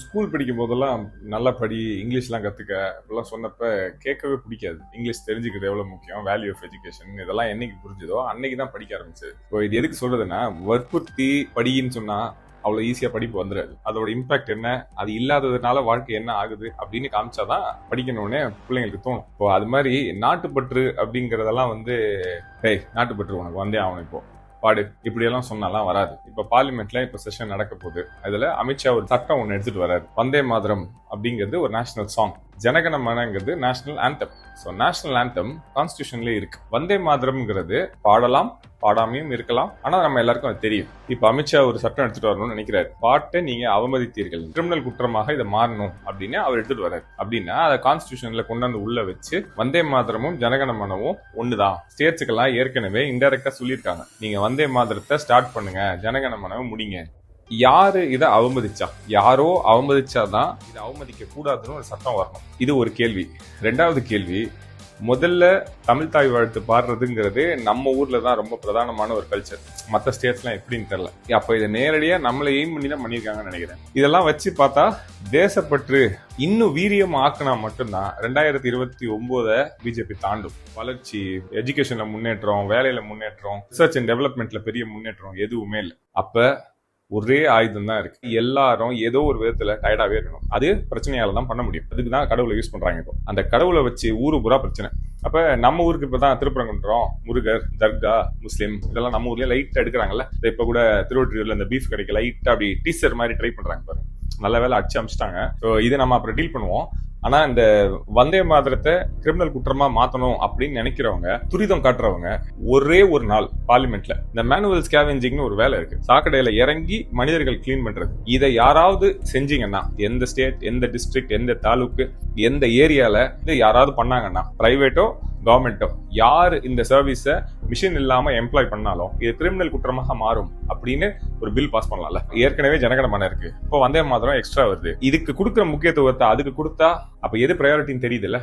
School படிக்கும் போதெல்லாம் நல்லா படி, இங்கிலீஷ்லாம் கத்துக்க அப்படிலாம் சொன்னப்ப கேட்கவே பிடிக்காது. இங்கிலீஷ் தெரிஞ்சுக்கிறது எவ்வளவு முக்கியம், வேல்யூ ஆஃப் எஜுகேஷன் இதெல்லாம் என்னைக்கு புரிஞ்சுதோ அன்னைக்கு தான் படிக்க ஆரம்பிச்சது. இப்போ இது எதுக்கு சொல்றதுன்னா, வற்புறுத்தி படின்னு சொன்னா அவ்வளவு ஈஸியா படிப்பு வந்துடாது. அதோட இம்பாக்ட் என்ன, அது இல்லாததுனால வாழ்க்கை என்ன ஆகுது அப்படின்னு காமிச்சாதான் படிக்கணும்னே பிள்ளைங்களுக்கு தோணும். இப்போ அது மாதிரி நாட்டுப்பற்று அப்படிங்கறதெல்லாம் நாட்டுப்பற்று உனக்கு வந்தே ஆகணும் இப்போ பாடு இப்படி எல்லாம் சொன்னாலாம் வராது. இப்ப பார்லிமெண்ட்ல இப்ப செஷன் நடக்க போகுது. அதுல அமித்ஷா ஒரு சட்டம் ஒண்ணு எடுத்துட்டு வர்றாரு. வந்தே மாதரம் அப்படிங்கிறது ஒரு நேஷனல் சாங், ஜனகணமனங்கிறது national anthem. So national anthem கான்ஸ்டிடியூஷன்லயே இருக்கு. வந்தே மாதரம்ங்கிறது பாடலாம், பாடாமையும் இருக்கலாம். ஆனா நம்ம எல்லாருக்கும் அது தெரியும். இப்ப அமித்ஷா ஒரு சட்டம் எடுத்துட்டு வரணும்னு நினைக்கிறாரு. பாட்டை நீங்க அவமதித்தீர்கள், கிரிமினல் குற்றமாக இதை மாறணும் அப்படின்னு அவர் எடுத்துட்டு வர்றாரு. அப்படின்னா அதை கான்ஸ்டிடியூஷன்ல கொண்டு வந்து உள்ள வச்சு வந்தே மாதரமும் ஜனகணமனவும் ஒண்ணுதான். ஸ்டேட்ஸுக்கெல்லாம் ஏற்கனவே இன்டைரக்டா சொல்லியிருக்காங்க, நீங்க வந்தே மாதரத்தை ஸ்டார்ட் பண்ணுங்க, ஜனகணமனவை முடிங்க. யாரு இதை அவமதிச்சா, யாரோ அவமதிச்சாதான் இதை அவமதிக்க கூடாதுன்னு ஒரு சட்டம் வரணும். இது ஒரு கேள்வி. ரெண்டாவது கேள்வி, முதல்ல தமிழ் தாய் வாழ்த்து பாடுறதுங்கிறது நம்ம ஊர்ல தான் ரொம்ப பிரதானமான ஒரு கல்ச்சர். மற்ற ஸ்டேட்ஸ்லாம் எப்படின்னு தெரியல. அப்ப இதை நேரடியா நம்மளை எய்ம் பண்ணி தான் பண்ணியிருக்காங்கன்னு நினைக்கிறேன். இதெல்லாம் வச்சு பார்த்தா தேசப்பற்று இன்னும் வீரியம் ஆக்குனா மட்டும்தான் 2029 பிஜேபி தாண்டும். வளர்ச்சி, எஜுகேஷன்ல முன்னேற்றம், வேலையில முன்னேற்றம், ரிசர்ச் அண்ட் டெவலப்மெண்ட்ல பெரிய முன்னேற்றம் எதுவுமே இல்லை. அப்ப ஒரே ஆயுதம் தான் இருக்கு. எல்லாரும் ஏதோ ஒரு விதத்துல டயர்டாவே இருக்கணும். அது பிரச்சனையால தான் பண்ண முடியும். அதுக்குதான் கடவுளை யூஸ் பண்றாங்க. இப்போ அந்த கடவுளை வச்சு ஊரு பூரா பிரச்சனை. அப்ப நம்ம ஊருக்கு இப்பதான் திருப்பரங்குன்றம், முருகர், தர்கா, முஸ்லீம் இதெல்லாம் நம்ம ஊர்லயே லைட்டா எடுக்கிறாங்கல்ல. இப்ப கூட திருவொற்றியூர்ல இந்த பீஃப் கடைக்கு லைட்டா அப்படி டீசர் மாதிரி ட்ரை பண்றாங்க பாருங்க. நல்ல வேலை அடிச்சு அமிச்சிட்டாங்க. இதை நம்ம அப்புறம் டீல் பண்ணுவோம். ஆனா இந்த வந்தே மாதரத்தை கிரிமினல் குற்றமா மாத்தணும் அப்படின்னு நினைக்கிறவங்க, துரிதம் காட்டுறவங்க, ஒரே ஒரு நாள் பார்லிமெண்ட்ல இந்த மேனுவல் ஸ்கேவெஞ்சிங்னு ஒரு வேலை இருக்கு. சாக்கடையில இறங்கி மனிதர்கள் கிளீன் பண்றது. இதை யாராவது செஞ்சீங்கன்னா, எந்த ஸ்டேட், எந்த டிஸ்ட்ரிக்ட், எந்த தாலுக்கு, எந்த ஏரியால இது யாராவது பண்ணாங்கன்னா, பிரைவேட்டோ கவர்மெண்டோ யாரு இந்த சர்வீஸ மிஷின் இல்லாம எம்ப்ளாய் பண்ணாலும் இது கிரிமினல் குற்றமாக மாறும் அப்படின்னு ஒரு பில் பாஸ் பண்ணலாம்ல. ஏற்கனவே ஜனகணமன இருக்கு, இப்போ வந்தே மாதரம் எக்ஸ்ட்ரா வருது. இதுக்கு கொடுக்குற முக்கியத்துவத்தை அதுக்கு கொடுத்தா அப்ப எது ப்ரையாரிட்டின்னு தெரியுது இல்ல.